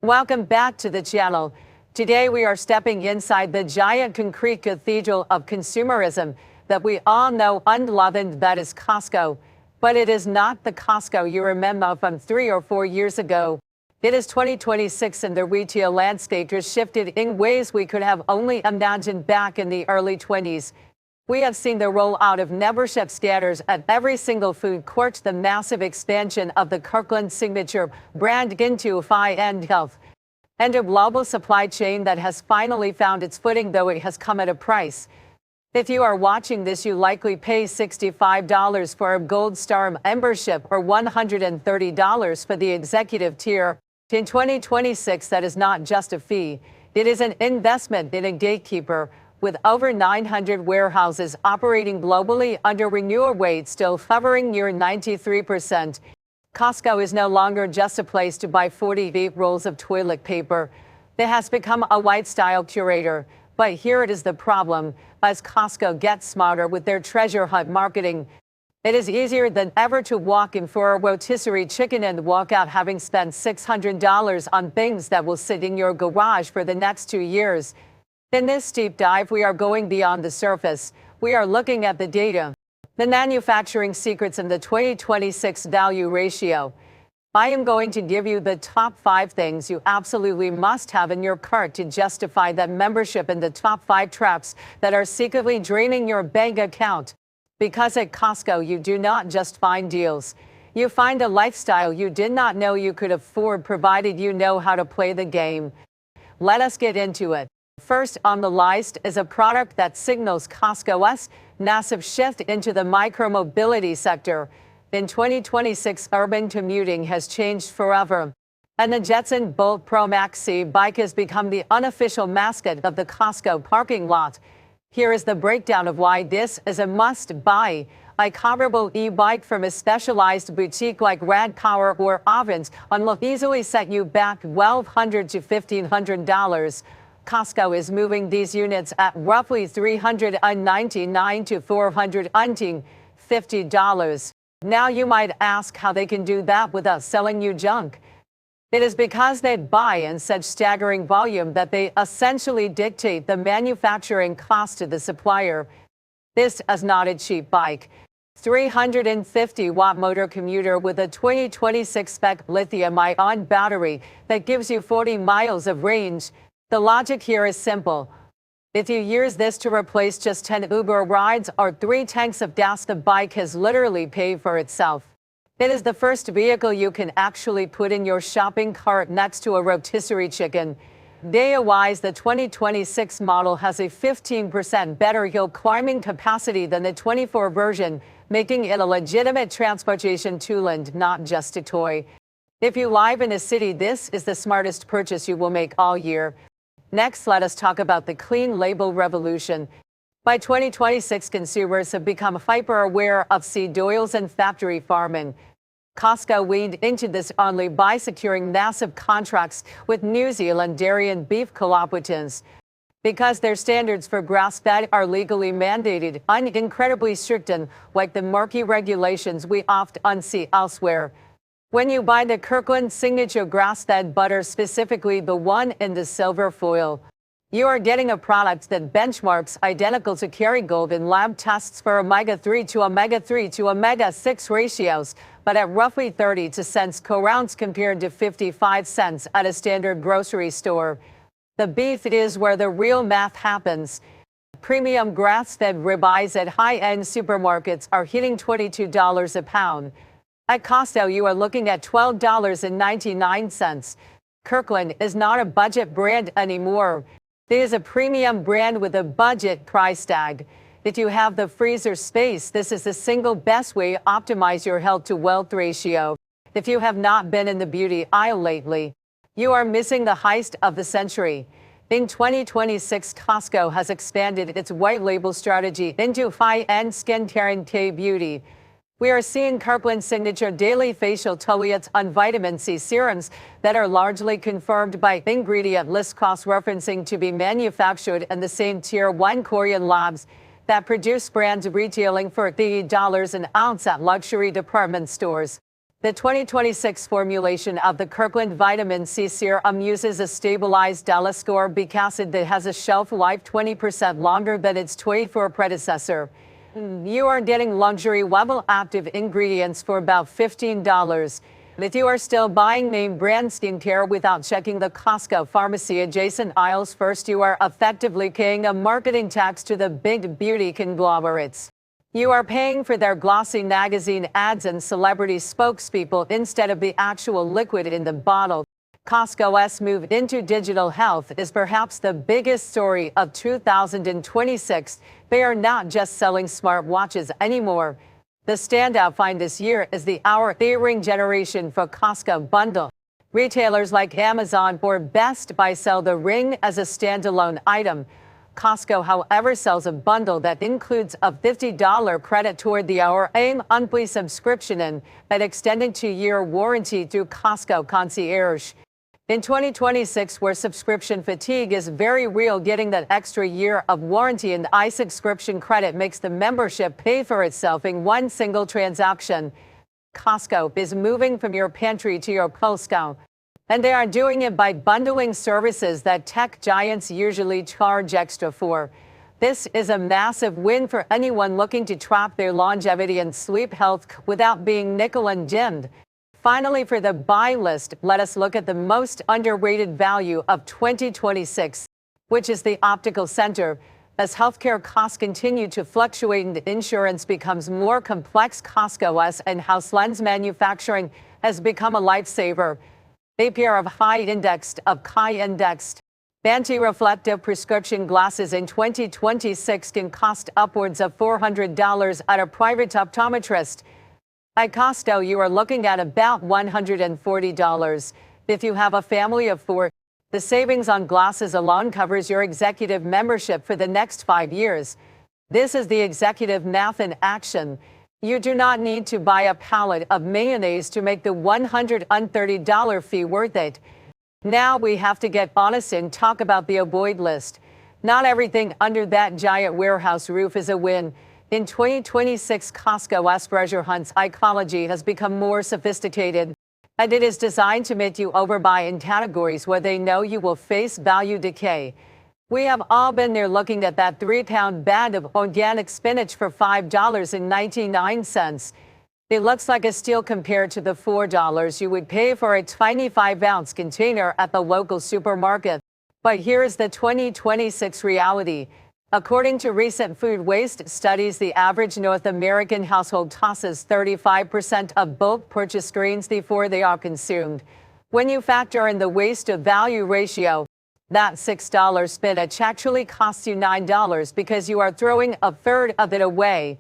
Welcome back to the channel. Today we are stepping inside the giant concrete cathedral of consumerism that we all know and love, and that is Costco. But it is not the Costco you remember from 3 or 4 years ago. It is 2026 and the retail landscape has shifted in ways we could have only imagined back in the early 20s. We have seen the rollout of membership status at every single food court, the massive expansion of the Kirkland signature brand into high-end health, and a global supply chain that has finally found its footing, though it has come at a price. If you are watching this, you likely pay $65 for a Gold Star membership or $130 for the executive tier. In 2026, that is not just a fee. It is an investment in a gatekeeper. With over 900 warehouses operating globally under renewal rates still hovering near 93%, Costco is no longer just a place to buy 48 rolls of toilet paper. It has become a lifestyle curator. But here it is the problem. As Costco gets smarter with their treasure hunt marketing, it is easier than ever to walk in for a rotisserie chicken and walk out having spent $600 on things that will sit in your garage for the next 2 years. In this deep dive, we are going beyond the surface. We are looking at the data, the manufacturing secrets, and the 2026 value ratio. I am going to give you the top 5 things you absolutely must have in your cart to justify that membership, and the top 5 traps that are secretly draining your bank account. Because at Costco, you do not just find deals. You find a lifestyle you did not know you could afford, provided you know how to play the game. Let us get into it. First on the list is a product that signals Costco's massive shift into the micromobility sector. In 2026, urban commuting has changed forever, and the Jetson Bolt Pro Maxi bike has become the unofficial mascot of the Costco parking lot. Here is the breakdown of why this is a must-buy. A comparable e-bike from a specialized boutique like Rad Power or Avens will easily set you back $1,200 to $1,500. Costco is moving these units at roughly $399 to $450. Now you might ask how they can do that without selling you junk. It is because they buy in such staggering volume that they essentially dictate the manufacturing cost to the supplier. This is not a cheap bike. 350-watt motor commuter with a 2026 spec lithium-ion battery that gives you 40 miles of range. The logic here is simple. If you use this to replace just 10 Uber rides or 3 tanks of gas, the bike has literally paid for itself. It is the first vehicle you can actually put in your shopping cart next to a rotisserie chicken. Data-wise, the 2026 model has a 15% better hill climbing capacity than the 24 version, making it a legitimate transportation tool and not just a toy. If you live in a city, this is the smartest purchase you will make all year. Next, let us talk about the clean label revolution. By 2026, consumers have become hyper-aware of seed oils and factory farming. Costco weaned into this only by securing massive contracts with New Zealand dairy and beef cooperatives. Because their standards for grass-fed are legally mandated and incredibly strict, and like the murky regulations we often see elsewhere. When you buy the Kirkland signature grass-fed butter, specifically the one in the silver foil, you are getting a product that benchmarks identical to Kerrygold in lab tests for omega-3 to omega-3 to omega-6 ratios, but at roughly 30 cents per ounce compared to 55 cents at a standard grocery store. The beef is where the real math happens. Premium grass-fed ribeyes at high-end supermarkets are hitting $22 a pound. At Costco, you are looking at $12.99. Kirkland is not a budget brand anymore. It is a premium brand with a budget price tag. If you have the freezer space, this is the single best way to optimize your health to wealth ratio. If you have not been in the beauty aisle lately, you are missing the heist of the century. In 2026, Costco has expanded its white label strategy into high-end skincare and K-beauty. We are seeing Kirkland signature daily facial toilettes and vitamin C serums that are largely confirmed by ingredient list cross-referencing to be manufactured in the same Tier 1 Korean labs that produce brands retailing for $30 an ounce at luxury department stores. The 2026 formulation of the Kirkland Vitamin C Serum uses a stabilized ascorbic acid that has a shelf life 20% longer than its 24 predecessor. You are getting luxury level active ingredients for about $15. If you are still buying name brand skincare without checking the Costco pharmacy adjacent aisles first, you are effectively paying a marketing tax to the big beauty conglomerates. You are paying for their glossy magazine ads and celebrity spokespeople instead of the actual liquid in the bottle. Costco's move into digital health is perhaps the biggest story of 2026. They are not just selling smartwatches anymore. The standout find this year is the Our Ring Generation for Costco bundle. Retailers like Amazon or Best Buy sell the Ring as a standalone item. Costco, however, sells a bundle that includes a $50 credit toward the Our monthly subscription and an extended 2-year warranty through Costco Concierge. In 2026, where subscription fatigue is very real, getting that extra year of warranty and subscription credit makes the membership pay for itself in one single transaction. Costco is moving from your pantry to your Costco. And they are doing it by bundling services that tech giants usually charge extra for. This is a massive win for anyone looking to track their longevity and sleep health without being nickel and dimmed. Finally, for the buy list, let us look at the most underrated value of 2026, which is the optical center. As healthcare costs continue to fluctuate and insurance becomes more complex, Costco's in-house lens manufacturing has become a lifesaver. A pair of high-indexed anti-reflective prescription glasses in 2026 can cost upwards of $400 at a private optometrist. At Costco, you are looking at about $140. If you have a family of 4, the savings on glasses alone covers your executive membership for the next 5 years. This is the executive math in action. You do not need to buy a pallet of mayonnaise to make the $130 fee worth it. Now we have to get honest and talk about the avoid list. Not everything under that giant warehouse roof is a win. In 2026, Costco's treasure hunt's psychology has become more sophisticated, and it is designed to make you overbuy in categories where they know you will face value decay. We have all been there looking at that 3-pound bag of organic spinach for $5.99. It looks like a steal compared to the $4 you would pay for a tiny 5-ounce container at the local supermarket. But here's the 2026 reality. According to recent food waste studies, the average North American household tosses 35% of bulk purchase grains before they are consumed. When you factor in the waste to value ratio, that $6 spinach actually costs you $9 because you are throwing a third of it away.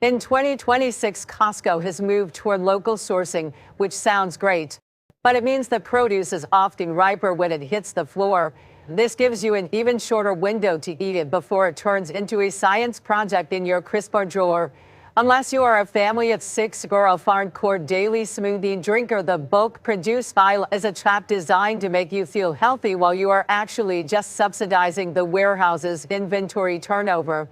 In 2026, Costco has moved toward local sourcing, which sounds great, but it means the produce is often riper when it hits the floor. This gives you an even shorter window to eat it before it turns into a science project in your crisper drawer. Unless you are a family of 6 or a hardcore daily smoothie drinker, the bulk produce file is a trap designed to make you feel healthy while you are actually just subsidizing the warehouse's inventory turnover.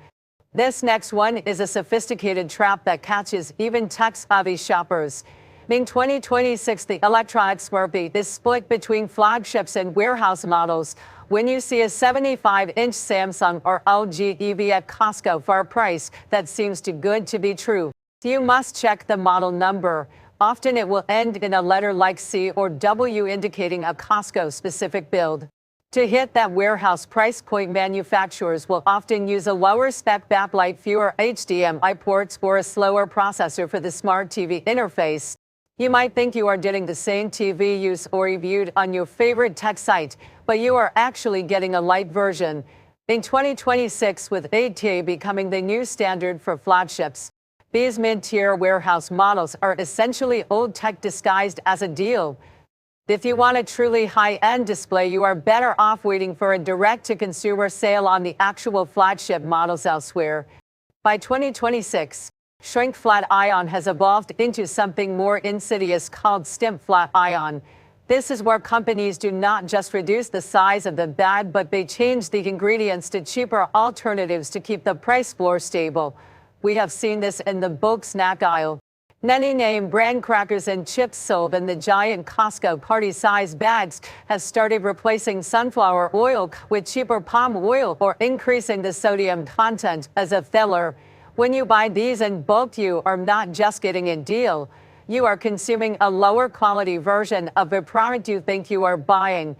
This next one is a sophisticated trap that catches even tech-savvy shoppers. In 2026, the electronics market is split between flagships and warehouse models. When you see a 75-inch Samsung or LG TV at Costco for a price that seems too good to be true, you must check the model number. Often it will end in a letter like C or W indicating a Costco-specific build. To hit that warehouse price point, manufacturers will often use a lower spec backlight, fewer HDMI ports, or a slower processor for the smart TV interface. You might think you are getting the same TV use or reviewed on your favorite tech site, but you are actually getting a light version. In 2026, with 8K becoming the new standard for flagships, these mid-tier warehouse models are essentially old tech disguised as a deal. If you want a truly high-end display, you are better off waiting for a direct-to-consumer sale on the actual flagship models elsewhere. By 2026, shrink flat iron has evolved into something more insidious called stimp flat iron. This is where companies do not just reduce the size of the bag, but they change the ingredients to cheaper alternatives to keep the price floor stable. We have seen this in the bulk snack aisle. Many name brand crackers and chips sold in the giant Costco party-size bags has started replacing sunflower oil with cheaper palm oil or increasing the sodium content as a filler. When you buy these in bulk, you are not just getting a deal. You are consuming a lower quality version of the product you think you are buying.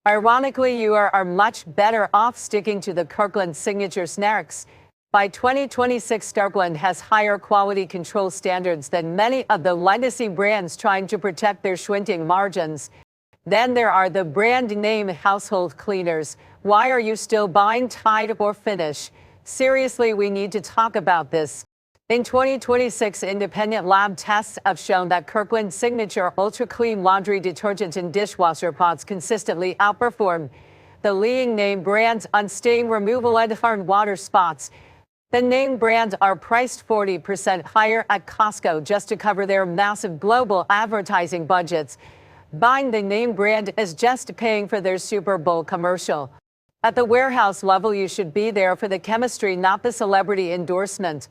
Ironically, you are much better off sticking to the Kirkland signature snacks. By 2026, Kirkland has higher quality control standards than many of the legacy brands trying to protect their shrinking margins. Then there are the brand name household cleaners. Why are you still buying Tide or Finish? Seriously, we need to talk about this. In 2026, independent lab tests have shown that Kirkland Signature Ultra Clean laundry detergent and dishwasher pods consistently outperform the leading name brands on stain removal and hard water spots. The name brands are priced 40% higher at Costco just to cover their massive global advertising budgets. Buying the name brand is just paying for their Super Bowl commercial. At the warehouse level, you should be there for the chemistry, not the celebrity endorsement.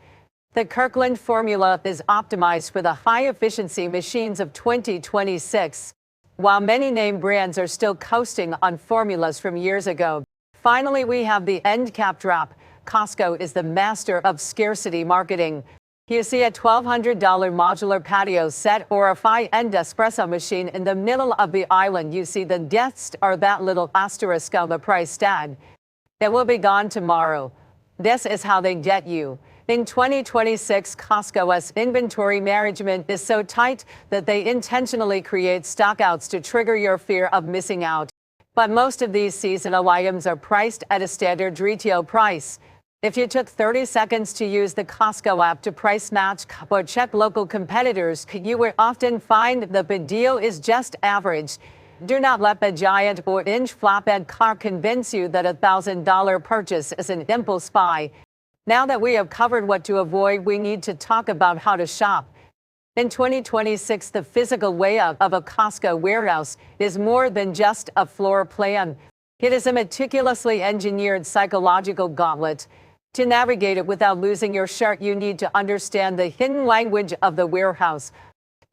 The Kirkland formula is optimized for the high-efficiency machines of 2026, while many name brands are still coasting on formulas from years ago. Finally, we have the end cap drop. Costco is the master of scarcity marketing. You see a $1,200 modular patio set or a high-end espresso machine in the middle of the island. You see the deaths or that little asterisk on the price tag. It will be gone tomorrow. This is how they get you. In 2026, Costco's inventory management is so tight that they intentionally create stockouts to trigger your fear of missing out. But most of these seasonal items are priced at a standard retail price. If you took 30 seconds to use the Costco app to price match or check local competitors, you would often find that the deal is just average. Do not let the giant or inch flatbed car convince you that a $1,000 purchase is an impulse buy. Now that we have covered what to avoid, we need to talk about how to shop. In 2026, the physical layout of a Costco warehouse is more than just a floor plan. It is a meticulously engineered psychological gauntlet. To navigate it without losing your shirt, you need to understand the hidden language of the warehouse.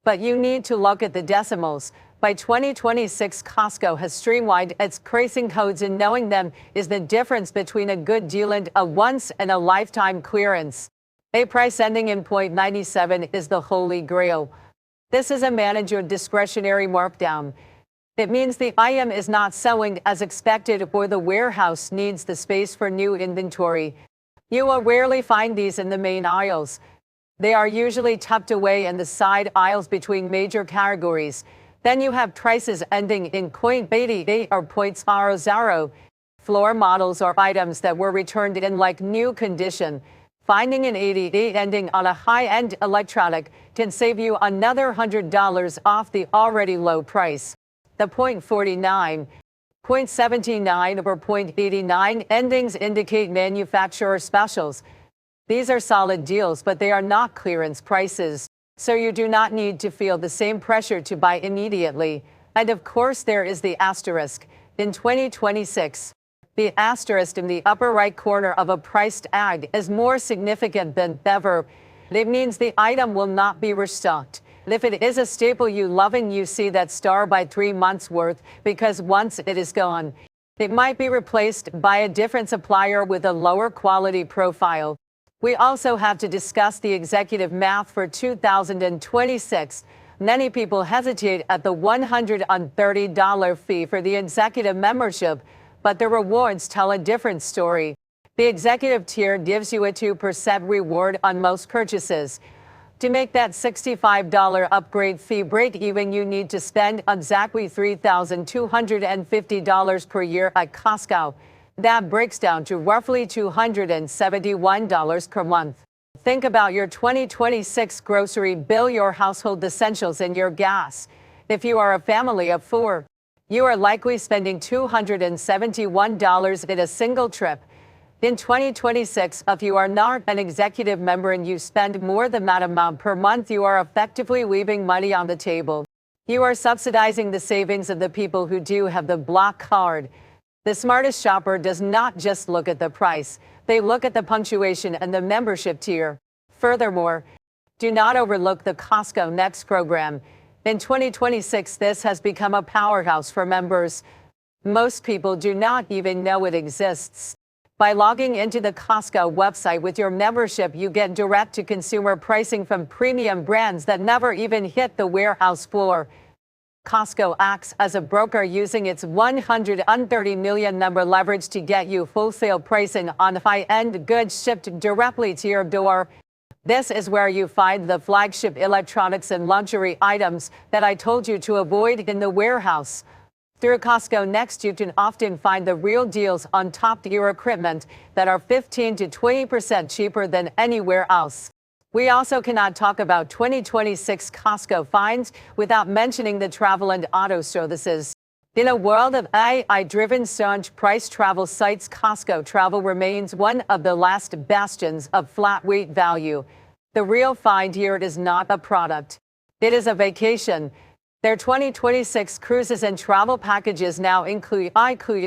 But you need to look at the decimals. By 2026, Costco has streamlined its pricing codes, and knowing them is the difference between a good deal and a once-in-a-lifetime clearance. A price ending in .97 is the holy grail. This is a manager discretionary markdown. It means the item is not selling as expected or the warehouse needs the space for new inventory. You will rarely find these in the main aisles. They are usually tucked away in the side aisles between major categories. Then you have prices ending in .88 or .00. Floor models are items that were returned in like new condition. Finding an 88 ending on a high-end electronic can save you another $100 off the already low price. The .49, .79 or .89 endings indicate manufacturer specials. These are solid deals, but they are not clearance prices, so you do not need to feel the same pressure to buy immediately. And of course, there is the asterisk. In 2026, the asterisk in the upper right corner of a priced tag is more significant than ever. It means the item will not be restocked. If it is a staple you love and you see that star by 3 months worth, because once it is gone, it might be replaced by a different supplier with a lower quality profile. We also have to discuss the executive math for 2026. Many people hesitate at the $130 fee for the executive membership, but the rewards tell a different story. The executive tier gives you a 2% reward on most purchases. To make that $65 upgrade fee break even, you need to spend exactly $3,250 per year at Costco. That breaks down to roughly $271 per month. Think about your 2026 grocery bill, your household essentials, and your gas. If you are a family of 4, you are likely spending $271 in a single trip. In 2026, if you are not an executive member and you spend more than that amount per month, you are effectively leaving money on the table. You are subsidizing the savings of the people who do have the black card. The smartest shopper does not just look at the price. They look at the punctuation and the membership tier. Furthermore, Do not overlook the Costco Next program. In 2026, this has become a powerhouse for members. Most people do not even know it exists. By logging into the Costco website with your membership, you get direct-to-consumer pricing from premium brands that never even hit the warehouse floor. Costco acts as a broker using its 130 million member leverage to get you wholesale pricing on high-end goods shipped directly to your door. This is where you find the flagship electronics and luxury items that I told you to avoid in the warehouse. Through Costco Next, you can often find the real deals on top-tier equipment that are 15 to 20% cheaper than anywhere else. We also cannot talk about 2026 Costco finds without mentioning the travel and auto services. In a world of AI-driven surge price travel sites, Costco Travel remains one of the last bastions of flat-rate value. The real find here is not a product. It is a vacation. Their 2026 cruises and travel packages now include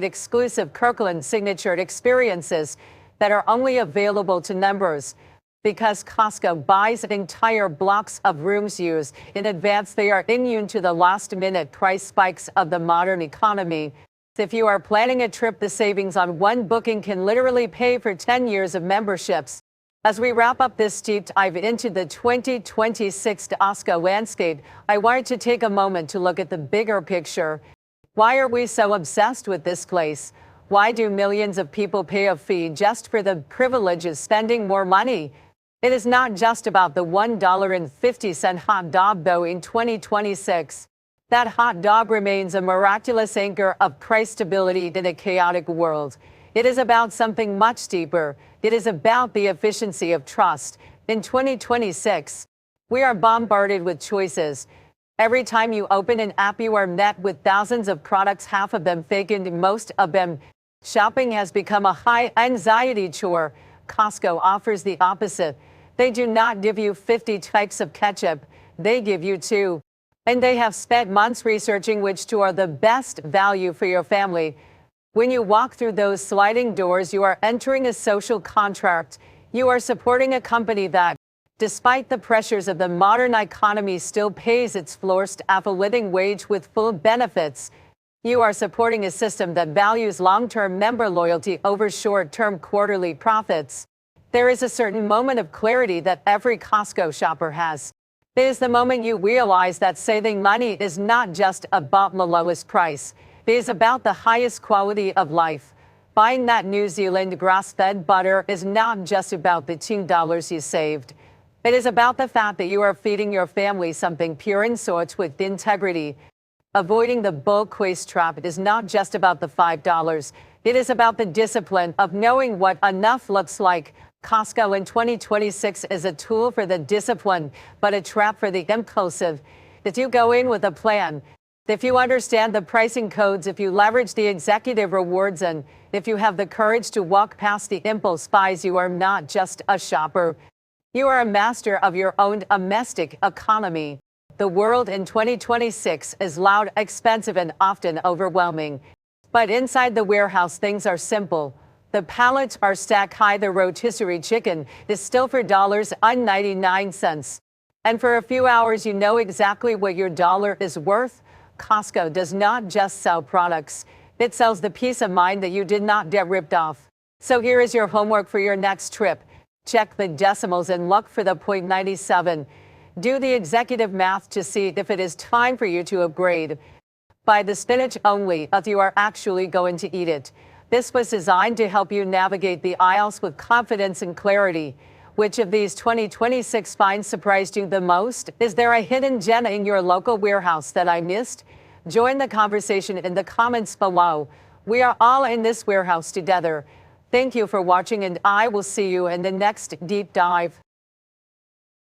exclusive Kirkland signature experiences that are only available to members. Because Costco buys entire blocks of rooms used in advance, they are immune to the last-minute price spikes of the modern economy. If you are planning a trip, the savings on one booking can literally pay for 10 years of memberships. As we wrap up this deep dive into the 2026 Costco landscape, I wanted to take a moment to look at the bigger picture. Why are we so obsessed with this place? Why do millions of people pay a fee just for the privilege of spending more money? It is not just about the $1.50 hot dog, though. In 2026, that hot dog remains a miraculous anchor of price stability in a chaotic world. It is about something much deeper. It is about the efficiency of trust. In 2026, we are bombarded with choices. Every time you open an app, you are met with thousands of products, half of them fake and most of them. Shopping has become a high-anxiety chore. Costco offers the opposite. They do not give you 50 types of ketchup. They give you 2. And they have spent months researching which 2 are the best value for your family. When you walk through those sliding doors, you are entering a social contract. You are supporting a company that, despite the pressures of the modern economy, still pays its floor staff a living wage with full benefits. You are supporting a system that values long-term member loyalty over short-term quarterly profits. There is a certain moment of clarity that every Costco shopper has. It is the moment you realize that saving money is not just about the lowest price. It is about the highest quality of life. Buying that New Zealand grass-fed butter is not just about the $2 you saved. It is about the fact that you are feeding your family something pure and sourced with integrity. Avoiding the bulk waste trap is not just about the $5. It is about the discipline of knowing what enough looks like. Costco in 2026 is a tool for the disciplined, but a trap for the impulsive. If you go in with a plan, if you understand the pricing codes, if you leverage the executive rewards, and if you have the courage to walk past the impulse buys, you are not just a shopper. You are a master of your own domestic economy. The world in 2026 is loud, expensive, and often overwhelming. But inside the warehouse, things are simple. The pallets are stacked high. The rotisserie chicken is still for $1.99. And for a few hours, you know exactly what your dollar is worth. Costco does not just sell products. It sells the peace of mind that you did not get ripped off. So here is your homework for your next trip. Check the decimals and look for the .97. Do the executive math to see if it is time for you to upgrade. Buy the spinach only if you are actually going to eat it. This was designed to help you navigate the aisles with confidence and clarity. Which of these 2026 finds surprised you the most? Is there a hidden gem in your local warehouse that I missed? Join the conversation in the comments below. We are all in this warehouse together. Thank you for watching, and I will see you in the next deep dive.